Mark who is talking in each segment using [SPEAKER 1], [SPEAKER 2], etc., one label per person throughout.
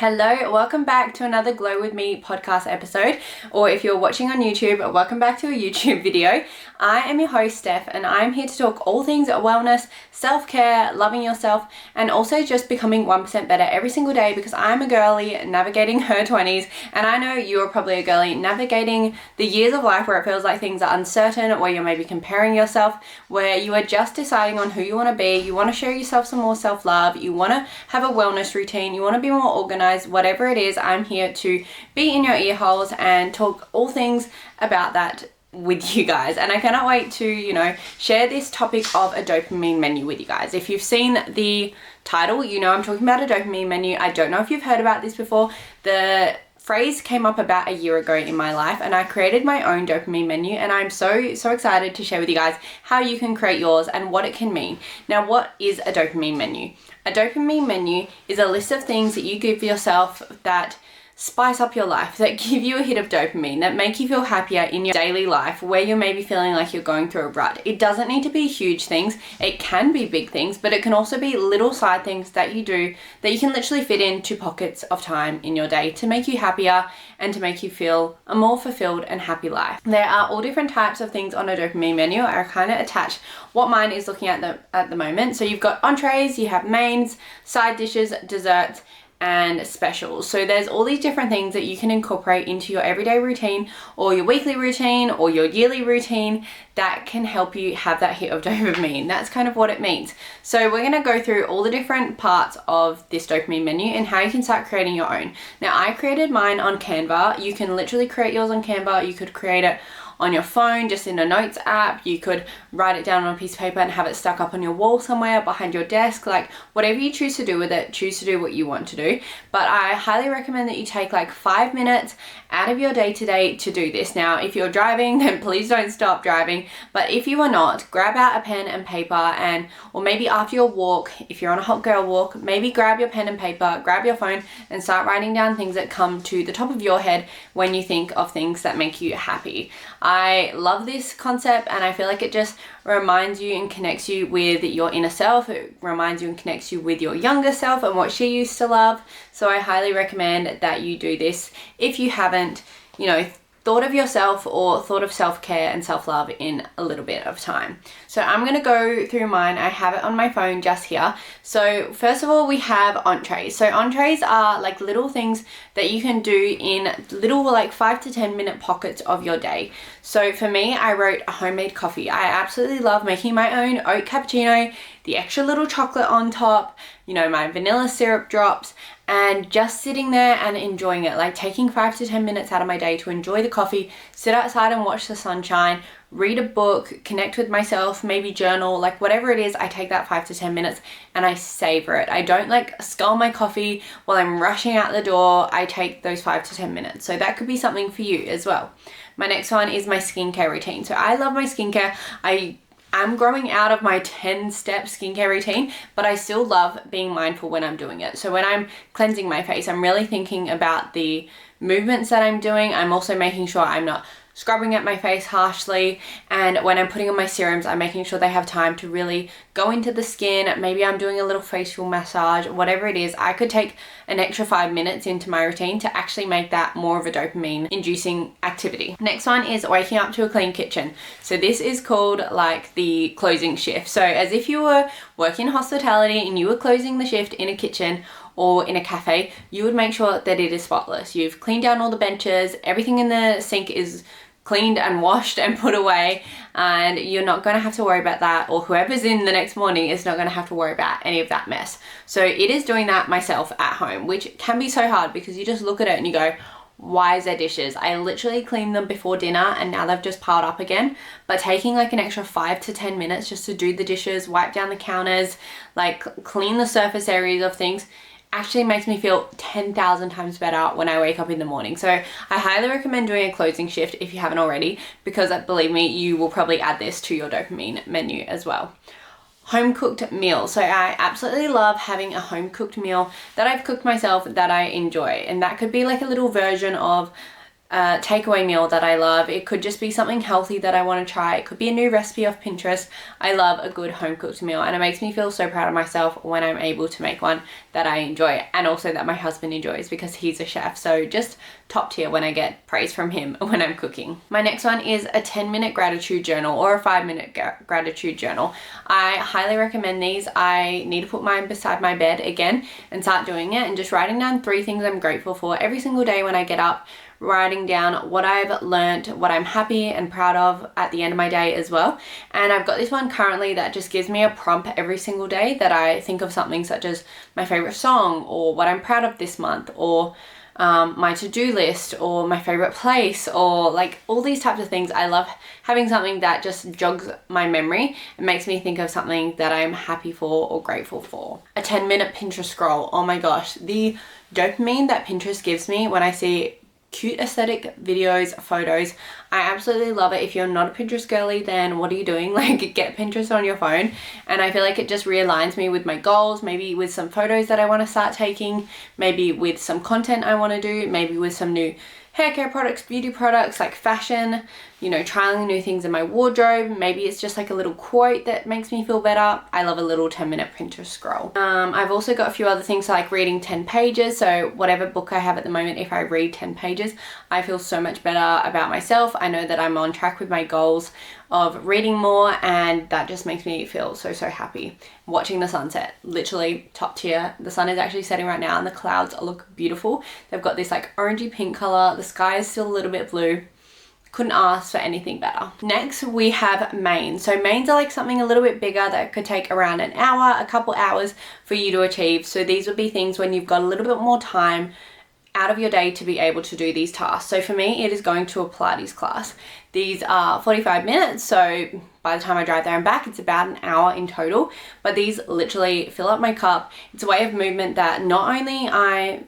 [SPEAKER 1] Hello, welcome back to another Glow With Me podcast episode, or if you're watching on YouTube, welcome back to a YouTube video. I am your host, Steph, and I'm here to talk all things wellness, self-care, loving yourself, and also just becoming 1% better every single day because I'm a girly navigating her 20s, and I know you're probably a girly navigating the years of life where it feels like things are uncertain, where you're maybe comparing yourself, where you are just deciding on who you want to be, you want to show yourself some more self-love, you want to have a wellness routine, you want to be more organized. Whatever it is, I'm here to be in your ear holes and talk all things about that with you guys. And I cannot wait to, share this topic of a dopamine menu with you guys. If you've seen the title, I'm talking about a dopamine menu. I don't know if you've heard about this before. The phrase came up about a year ago in my life, and I created my own dopamine menu, and I'm so excited to share with you guys how you can create yours and what it can mean. Now, what is a dopamine menu? A dopamine menu is a list of things that you give yourself that spice up your life, that give you a hit of dopamine, that make you feel happier in your daily life where you're maybe feeling like you're going through a rut. It doesn't need to be huge things. It can be big things, but it can also be little side things that you do that you can literally fit into pockets of time in your day to make you happier and to make you feel a more fulfilled and happy life. There are all different types of things on a dopamine menu. I kind of attach what mine is looking at the moment. So you've got entrees, you have mains, side dishes, desserts, and specials. So there's all these different things that you can incorporate into your everyday routine or your weekly routine or your yearly routine that can help you have that hit of dopamine. That's kind of what it means. So we're going to go through all the different parts of this dopamine menu and how you can start creating your own. Now, I created mine on Canva. You can literally create yours on Canva. You could create it on your phone, just in a notes app. You could write it down on a piece of paper and have it stuck up on your wall somewhere behind your desk. Like, whatever you choose to do with it, choose to do what you want to do. But I highly recommend that you take like 5 minutes out of your day to day to do this. Now, if you're driving, then please don't stop driving. But if you are not, grab out a pen and paper, or maybe after your walk, if you're on a hot girl walk, maybe grab your pen and paper, grab your phone and start writing down things that come to the top of your head when you think of things that make you happy. I love this concept, and I feel like it just reminds you and connects you with your inner self. It reminds you and connects you with your younger self and what she used to love. So I highly recommend that you do this if you haven't, thought of yourself or thought of self-care and self-love in a little bit of time. So I'm going to go through mine. I have it on my phone just here. So first of all, we have entrees. So entrees are like little things that you can do in little 5 to 10 minute pockets of your day. So for me, I wrote a homemade coffee. I absolutely love making my own oat cappuccino, the extra little chocolate on top, my vanilla syrup drops, and just sitting there and enjoying it, like taking 5 to 10 minutes out of my day to enjoy the coffee, sit outside and watch the sunshine, read a book, connect with myself, maybe journal, like whatever it is. I take that 5 to 10 minutes and I savor it. I don't scull my coffee while I'm rushing out the door. I take those 5 to 10 minutes. So that could be something for you as well. My next one is my skincare routine. So I love my skincare. I'm growing out of my 10-step skincare routine, but I still love being mindful when I'm doing it. So when I'm cleansing my face, I'm really thinking about the movements that I'm doing. I'm also making sure I'm not scrubbing at my face harshly, and when I'm putting on my serums, I'm making sure they have time to really go into the skin. Maybe I'm doing a little facial massage, whatever it is. I could take an extra 5 minutes into my routine to actually make that more of a dopamine inducing activity. Next one is waking up to a clean kitchen. So this is called the closing shift. So as if you were working in hospitality and you were closing the shift in a kitchen or in a cafe, you would make sure that it is spotless. You've cleaned down all the benches, everything in the sink is cleaned and washed and put away, and you're not going to have to worry about that, or whoever's in the next morning is not going to have to worry about any of that mess. So it is doing that myself at home, which can be so hard because you just look at it and you go, why is there dishes? I literally cleaned them before dinner and now they've just piled up again. But taking an extra 5 to 10 minutes just to do the dishes, wipe down the counters, clean the surface areas of things, actually makes me feel 10,000 times better when I wake up in the morning. So I highly recommend doing a closing shift if you haven't already, because believe me, you will probably add this to your dopamine menu as well. Home cooked meal. So I absolutely love having a home cooked meal that I've cooked myself that I enjoy. And that could be a little version of takeaway meal that I love. It could just be something healthy that I want to try. It could be a new recipe off Pinterest. I love a good home cooked meal, and it makes me feel so proud of myself when I'm able to make one that I enjoy, and also that my husband enjoys because he's a chef. So just top tier when I get praise from him when I'm cooking. My next one is a 10-minute gratitude journal or a 5-minute gratitude journal. I highly recommend these. I need to put mine beside my bed again and start doing it, and just writing down 3 things I'm grateful for every single day when I get up, writing down what I've learned, what I'm happy and proud of at the end of my day as well. And I've got this one currently that just gives me a prompt every single day that I think of something such as my favorite song, or what I'm proud of this month, or my to-do list, or my favorite place, or like all these types of things. I love having something that just jogs my memory and makes me think of something that I'm happy for or grateful for. A 10-minute Pinterest scroll. Oh my gosh, the dopamine that Pinterest gives me when I see cute aesthetic videos, photos, I absolutely love it. If you're not a Pinterest girly, then what are you doing? Like, get Pinterest on your phone. And I feel like it just realigns me with my goals, maybe with some photos that I want to start taking, maybe with some content I want to do, maybe with some new hair care products, beauty products, like fashion, you know, trialing new things in my wardrobe. Maybe it's just like a little quote that makes me feel better. I love a little 10-minute Pinterest scroll. I've also got a few other things like reading 10 pages. So whatever book I have at the moment, if I read 10 pages, I feel so much better about myself. I know that I'm on track with my goals of reading more, and that just makes me feel so happy. Watching the sunset, literally top tier. The sun is actually setting right now and the clouds look beautiful. They've got this like orangey pink color. The sky is still a little bit blue. Couldn't ask for anything better. Next, we have mains. So mains are like something a little bit bigger that could take around an hour, a couple hours for you to achieve. So these would be things when you've got a little bit more time out of your day to be able to do these tasks. So for me, it is going to a Pilates class. These are 45 minutes, so by the time I drive there and back, it's about an hour in total. But these literally fill up my cup. It's a way of movement that not only I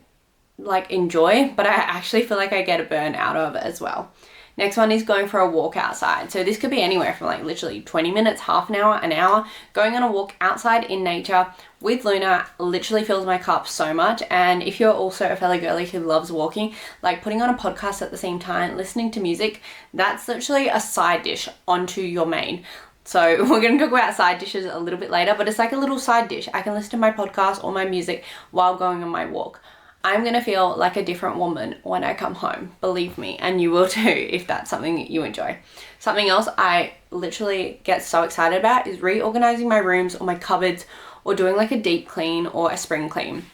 [SPEAKER 1] like enjoy, but I actually feel like I get a burn out of as well. Next one is going for a walk outside. So this could be anywhere from like literally 20 minutes, half an hour, an hour. Going on a walk outside in nature with Luna literally fills my cup so much. And if you're also a fellow girly who loves walking, like putting on a podcast at the same time, listening to music, that's literally a side dish onto your main. So we're going to talk about side dishes a little bit later, but it's like a little side dish. I can listen to my podcast or my music while going on my walk. I'm going to feel like a different woman when I come home, believe me, and you will too if that's something you enjoy. Something else I literally get so excited about is reorganizing my rooms or my cupboards, or doing like a deep clean or a spring clean.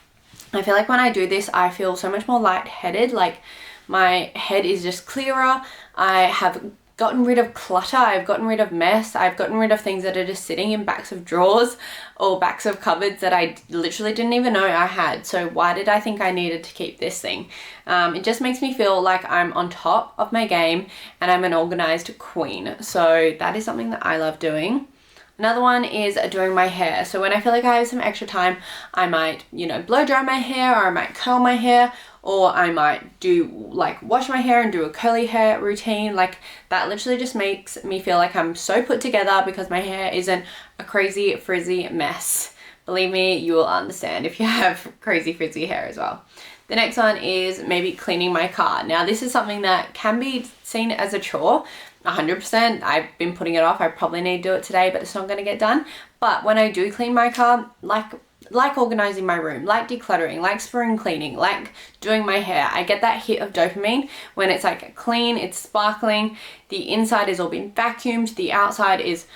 [SPEAKER 1] I feel like when I do this, I feel so much more lightheaded, like my head is just clearer. I have gotten rid of clutter, I've gotten rid of mess, I've gotten rid of things that are just sitting in backs of drawers or backs of cupboards that I literally didn't even know I had. So why did I think I needed to keep this thing? It just makes me feel like I'm on top of my game and I'm an organized queen. So that is something that I love doing. Another one is doing my hair. So when I feel like I have some extra time, I might, blow dry my hair, or I might curl my hair, or I might do like wash my hair and do a curly hair routine. Like that literally just makes me feel like I'm so put together because my hair isn't a crazy frizzy mess. Believe me, you will understand if you have crazy frizzy hair as well. The next one is maybe cleaning my car. Now this is something that can be seen as a chore. 100%. I've been putting it off. I probably need to do it today, but it's not going to get done. But when I do clean my car, like organizing my room, like decluttering, like spring cleaning, like doing my hair, I get that hit of dopamine when it's like clean, it's sparkling, the inside is all been vacuumed, the outside is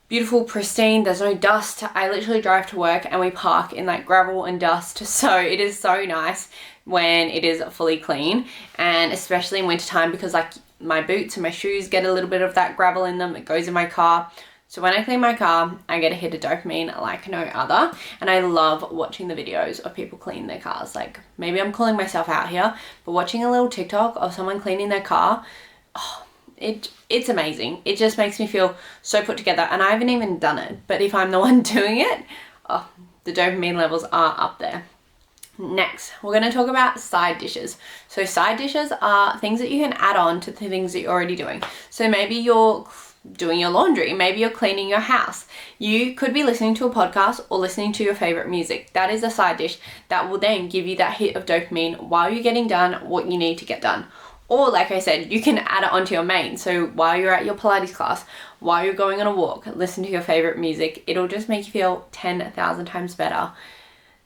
[SPEAKER 1] beautiful, pristine, there's no dust. I literally drive to work and we park in like gravel and dust, so it is so nice when it is fully clean, and especially in wintertime because like my boots and my shoes get a little bit of that gravel in them. It goes in my car. So when I clean my car, I get a hit of dopamine like no other. And I love watching the videos of people cleaning their cars. Like maybe I'm calling myself out here, but watching a little TikTok of someone cleaning their car, it's amazing. It just makes me feel so put together, and I haven't even done it. But if I'm the one doing it, the dopamine levels are up there. Next, we're going to talk about side dishes. So side dishes are things that you can add on to the things that you're already doing. So maybe you're doing your laundry, maybe you're cleaning your house. You could be listening to a podcast or listening to your favorite music. That is a side dish that will then give you that hit of dopamine while you're getting done what you need to get done. Or like I said, you can add it onto your main. So while you're at your Pilates class, while you're going on a walk, listen to your favorite music. It'll just make you feel 10,000 times better.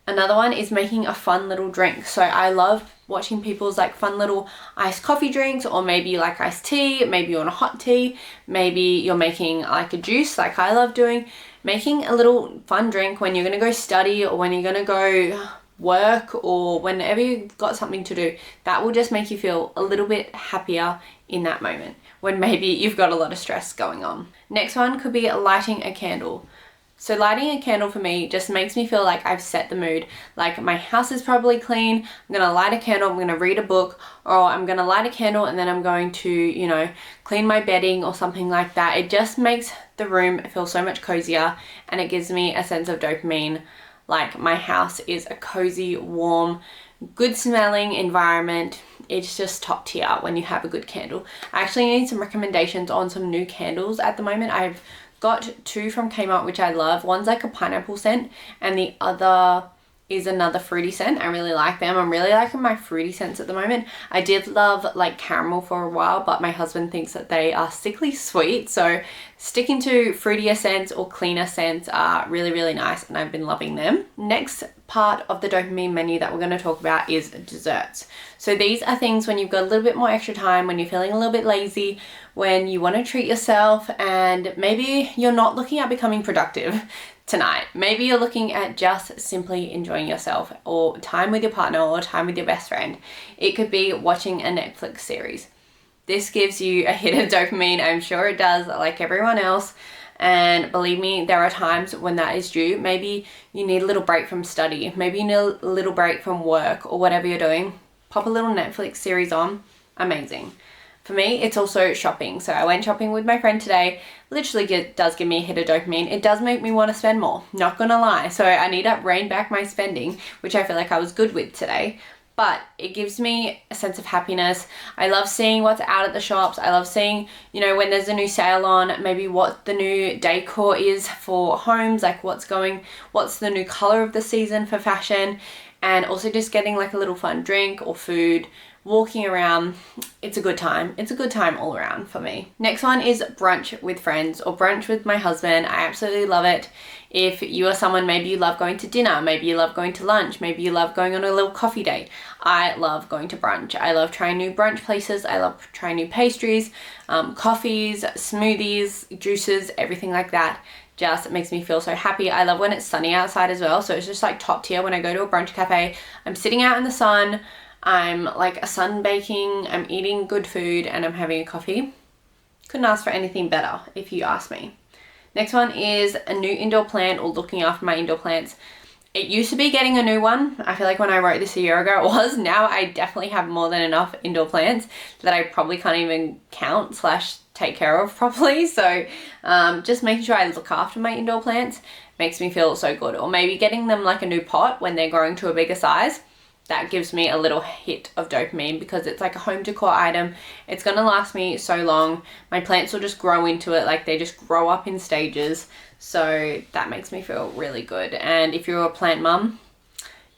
[SPEAKER 1] Another one is making a fun little drink. So I love watching people's like fun little iced coffee drinks, or maybe like iced tea, maybe you want a hot tea, maybe you're making like a juice like I love doing. Making a little fun drink when you're gonna go study or when you're gonna go work or whenever you've got something to do, that will just make you feel a little bit happier in that moment when maybe you've got a lot of stress going on. Next one could be lighting a candle. So lighting a candle for me just makes me feel like I've set the mood. Like my house is probably clean, I'm gonna light a candle, I'm gonna read a book, or I'm gonna light a candle and then I'm going to, you know, clean my bedding or something like that. It just makes the room feel so much cozier and it gives me a sense of dopamine. Like my house is a cozy, warm, good smelling environment. It's just top tier when you have a good candle. I actually need some recommendations on some new candles at the moment. I've got two from Kmart which I love. One's like a pineapple scent and the other is another fruity scent. I really like them. I'm really liking my fruity scents at the moment. I did love like caramel for a while, but my husband thinks that they are sickly sweet. So sticking to fruitier scents or cleaner scents are really, really nice and I've been loving them. Next part of the dopamine menu that we're going to talk about is desserts. So these are things when you've got a little bit more extra time, when you're feeling a little bit lazy, when you want to treat yourself and maybe you're not looking at becoming productive tonight. Maybe you're looking at just simply enjoying yourself or time with your partner or time with your best friend. It could be watching a Netflix series. This gives you a hit of dopamine. I'm sure it does, like everyone else. And believe me, there are times when that is due. Maybe you need a little break from study. Maybe you need a little break from work or whatever you're doing. Pop a little Netflix series on. Amazing. For me, it's also shopping. So I went shopping with my friend today. Literally does give me a hit of dopamine. It does make me want to spend more, not gonna lie. So I need to rein back my spending, which I feel like I was good with today. But it gives me a sense of happiness. I love seeing what's out at the shops. I love seeing, you know, when there's a new sale on, maybe what the new decor is for homes, like what's the new color of the season for fashion, and also just getting like a little fun drink or food, walking around. It's a good time. It's a good time all around for me. Next one is brunch with friends or brunch with my husband. I absolutely love it. If you are someone, maybe you love going to dinner, maybe you love going to lunch, maybe you love going on a little coffee date. I love going to brunch. I love trying new brunch places. I love trying new pastries, coffees, smoothies, juices, everything like that. Just makes me feel so happy. I love when it's sunny outside as well. So it's just like top tier when I go to a brunch cafe. I'm sitting out in the sun. I'm like sunbaking, I'm eating good food and I'm having a coffee. Couldn't ask for anything better if you ask me. Next one is a new indoor plant or looking after my indoor plants. It used to be getting a new one. I feel like when I wrote this a year ago it was. Now I definitely have more than enough indoor plants that I probably can't even count / take care of properly. So just making sure I look after my indoor plants makes me feel so good. Or maybe getting them like a new pot when they're growing to a bigger size. That gives me a little hit of dopamine because it's like a home decor item. It's gonna last me so long. My plants will just grow into it, like they just grow up in stages. So that makes me feel really good. And if you're a plant mum,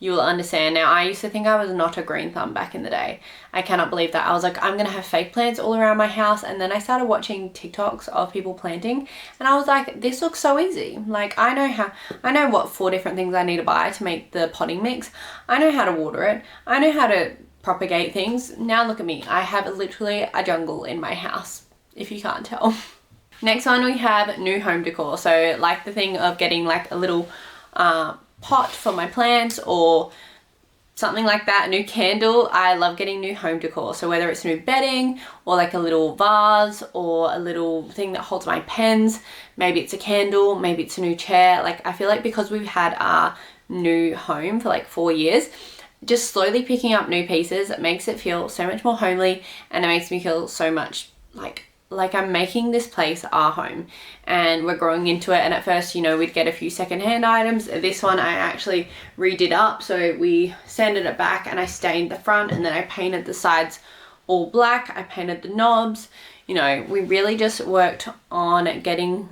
[SPEAKER 1] you will understand. Now, I used to think I was not a green thumb back in the day. I cannot believe that. I was like, I'm gonna have fake plants all around my house. And then I started watching TikToks of people planting and I was like, this looks so easy. Like I know what 4 different things I need to buy to make the potting mix. I know how to water it. I know how to propagate things. Now look at me. I have literally a jungle in my house, if you can't tell. Next one, we have new home decor. So like the thing of getting like a little pot for my plants or something like that, a new candle. I love getting new home decor. So whether it's new bedding or like a little vase or a little thing that holds my pens, maybe it's a candle, maybe it's a new chair. Like I feel like because we've had our new home for like 4 years, just slowly picking up new pieces, it makes it feel so much more homely and it makes me feel so much like I'm making this place our home and we're growing into it. And at first, you know, we'd get a few secondhand items. This one I actually redid up. So we sanded it back and I stained the front and then I painted the sides all black. I painted the knobs. You know, we really just worked on getting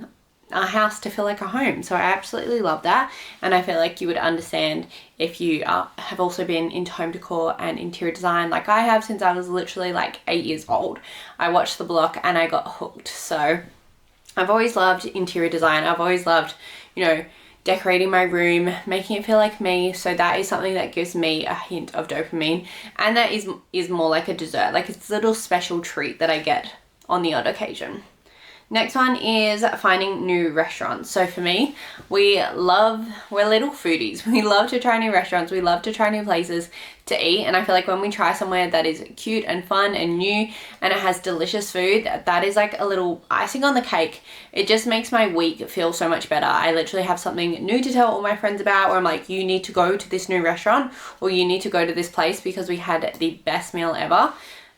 [SPEAKER 1] our house to feel like a home. So I absolutely love that, and I feel like you would understand if you have also been into home decor and interior design like I have since I was literally like 8 years old. I watched the block and I got hooked. So I've always loved interior design. I've always loved, you know, decorating my room, making it feel like me. So that is something that gives me a hint of dopamine, and that is more like a dessert, like it's a little special treat that I get on the odd occasion. Next one is finding new restaurants. So for me, we're little foodies. We love to try new restaurants. We love to try new places to eat. And I feel like when we try somewhere that is cute and fun and new and it has delicious food, that is like a little icing on the cake. It just makes my week feel so much better. I literally have something new to tell all my friends about, where I'm like, you need to go to this new restaurant, or you need to go to this place because we had the best meal ever.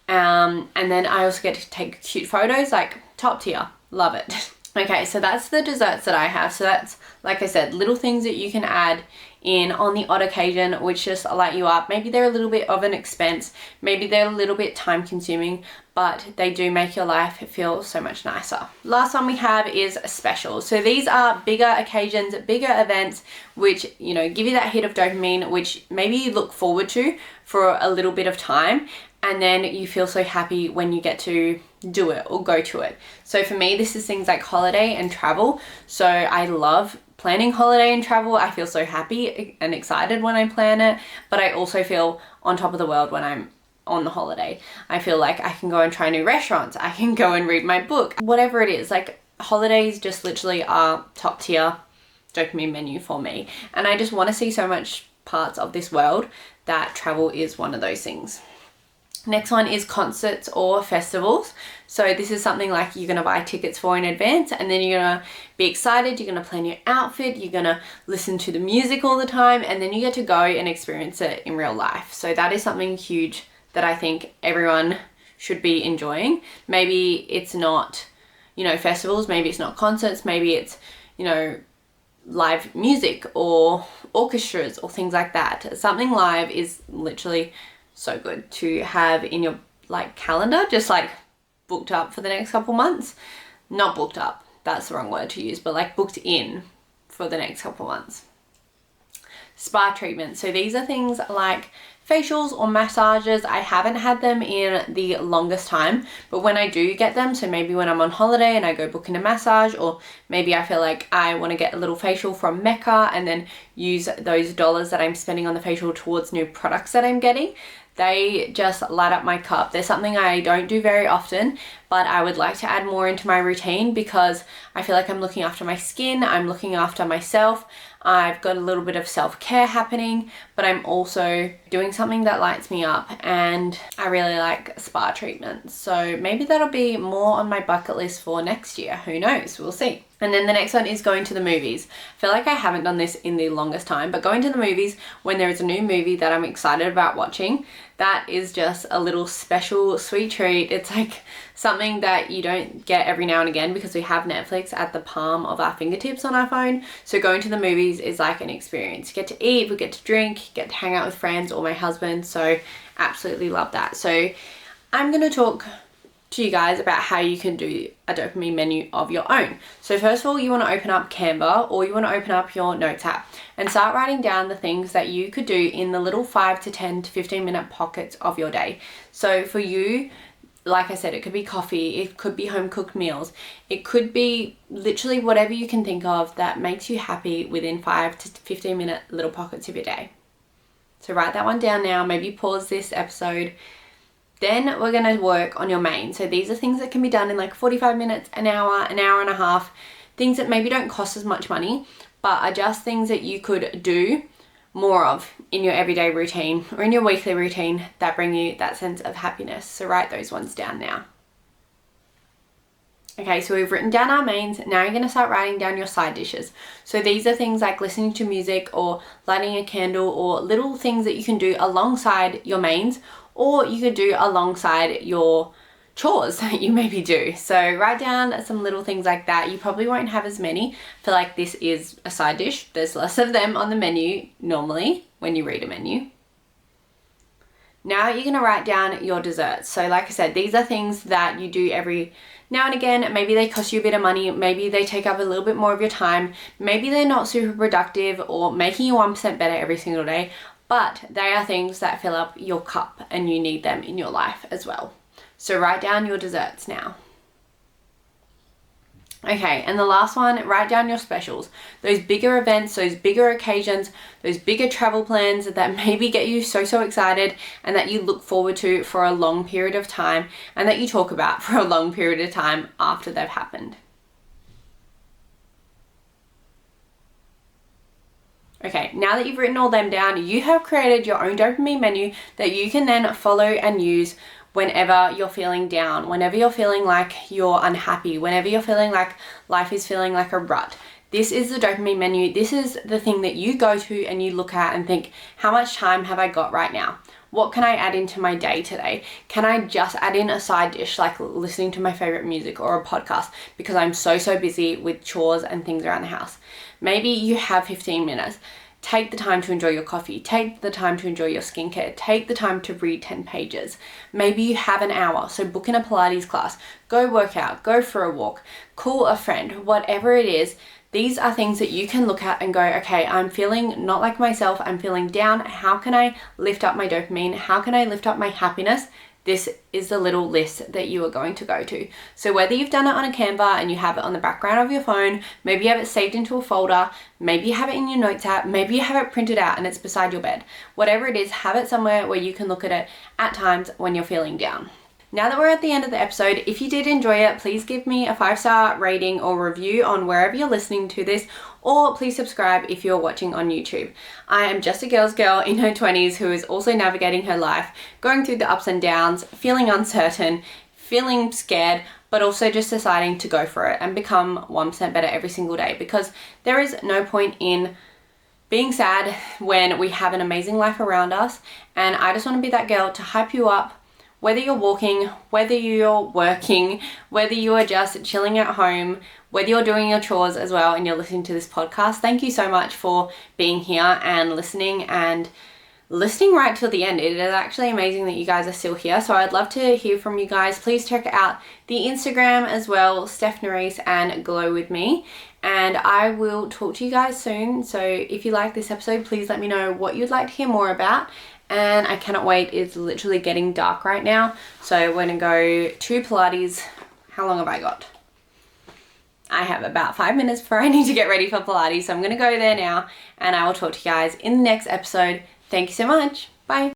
[SPEAKER 1] And then I also get to take cute photos, like top tier. Love it. Okay, so that's the desserts that I have. So that's, like I said, little things that you can add in on the odd occasion which just light you up. Maybe they're a little bit of an expense, maybe they're a little bit time consuming, but they do make your life feel so much nicer. Last one we have is specials. So these are bigger occasions, bigger events which, you know, give you that hit of dopamine, which maybe you look forward to for a little bit of time, and then you feel so happy when you get to do it or go to it. So for me, this is things like holiday and travel. So I love planning holiday and travel. I feel so happy and excited when I plan it, but I also feel on top of the world when I'm on the holiday. I feel like I can go and try new restaurants. I can go and read my book, whatever it is. Like, holidays just literally are top tier dopamine menu for me. And I just want to see so much parts of this world that travel is one of those things. Next one is concerts or festivals. So this is something like you're gonna buy tickets for in advance, and then you're gonna be excited, you're gonna plan your outfit, you're gonna listen to the music all the time, and then you get to go and experience it in real life. So that is something huge that I think everyone should be enjoying. Maybe it's not, you know, festivals, maybe it's not concerts, maybe it's, you know, live music or orchestras or things like that. Something live is literally so good to have in your like calendar, just like booked up for the next couple months. Not booked up, that's the wrong word to use, but like booked in for the next couple months. Spa treatments. So these are things like facials or massages. I haven't had them in the longest time, but when I do get them, so maybe when I'm on holiday and I go book in a massage, or maybe I feel like I want to get a little facial from Mecca and then use those dollars that I'm spending on the facial towards new products that I'm getting, they just light up my cup. They're something I don't do very often, but I would like to add more into my routine because I feel like I'm looking after my skin, I'm looking after myself, I've got a little bit of self-care happening, but I'm also doing something that lights me up, and I really like spa treatments. So maybe that'll be more on my bucket list for next year. Who knows? We'll see. And then the next one is going to the movies. I feel like I haven't done this in the longest time, but going to the movies when there is a new movie that I'm excited about watching, that is just a little special sweet treat. It's like something that you don't get every now and again because we have Netflix at the palm of our fingertips on our phone. So going to the movies is like an experience. You get to eat, we get to drink, get to hang out with friends or my husband. So absolutely love that. So I'm going to talk to you guys about how you can do a dopamine menu of your own. So first of all, you want to open up Canva, or you want to open up your notes app and start writing down the things that you could do in the little 5 to 10 to 15 minute pockets of your day. So for you, like I said, it could be coffee, it could be home cooked meals, it could be literally whatever you can think of that makes you happy within 5 to 15 minute little pockets of your day. So write that one down now, maybe pause this episode. Then we're going to work on your main. So these are things that can be done in like 45 minutes, an hour and a half. Things that maybe don't cost as much money, but are just things that you could do more of in your everyday routine or in your weekly routine that bring you that sense of happiness. So write those ones down now. Okay, so we've written down our mains. Now you're going to start writing down your side dishes. So these are things like listening to music or lighting a candle, or little things that you can do alongside your mains, or you could do alongside your chores that you maybe do. So write down some little things like that. You probably won't have as many. I feel like this is a side dish. There's less of them on the menu normally when you read a menu. Now you're going to write down your desserts. So like I said, these are things that you do every now and again. Maybe they cost you a bit of money, maybe they take up a little bit more of your time, maybe they're not super productive or making you 1% better every single day, but they are things that fill up your cup and you need them in your life as well. So write down your desserts now. Okay, and the last one, write down your specials. Those bigger events, those bigger occasions, those bigger travel plans that maybe get you so excited and that you look forward to for a long period of time and that you talk about for a long period of time after they've happened. Okay, now that you've written all them down, you have created your own dopamine menu that you can then follow and use whenever you're feeling down, whenever you're feeling like you're unhappy, whenever you're feeling like life is feeling like a rut. This is the dopamine menu. This is the thing that you go to and you look at and think, how much time have I got right now? What can I add into my day today? Can I just add in a side dish like listening to my favorite music or a podcast because I'm so busy with chores and things around the house? Maybe you have 15 minutes. Take the time to enjoy your coffee. Take the time to enjoy your skincare. Take the time to read 10 pages. Maybe you have an hour, so book in a Pilates class. Go work out, go for a walk, call a friend, whatever it is. These are things that you can look at and go, okay, I'm feeling not like myself. I'm feeling down. How can I lift up my dopamine? How can I lift up my happiness? This is the little list that you are going to go to. So whether you've done it on a Canva and you have it on the background of your phone, maybe you have it saved into a folder, maybe you have it in your notes app, maybe you have it printed out and it's beside your bed. Whatever it is, have it somewhere where you can look at it at times when you're feeling down. Now that we're at the end of the episode, if you did enjoy it, please give me a 5-star rating or review on wherever you're listening to this, or please subscribe if you're watching on YouTube. I am just a girl's girl in her 20s who is also navigating her life, going through the ups and downs, feeling uncertain, feeling scared, but also just deciding to go for it and become 1% better every single day, because there is no point in being sad when we have an amazing life around us. And I just want to be that girl to hype you up. Whether you're walking, whether you're working, whether you are just chilling at home, whether you're doing your chores as well and you're listening to this podcast, thank you so much for being here and listening right till the end. It is actually amazing that you guys are still here. So I'd love to hear from you guys. Please check out the Instagram as well, Steph Nerisse and Glow With Me. And I will talk to you guys soon. So if you like this episode, please let me know what you'd like to hear more about. And I cannot wait. It's literally getting dark right now. So we're gonna go to Pilates. How long have I got? I have about 5 minutes before I need to get ready for Pilates. So I'm gonna go there now and I will talk to you guys in the next episode. Thank you so much. Bye.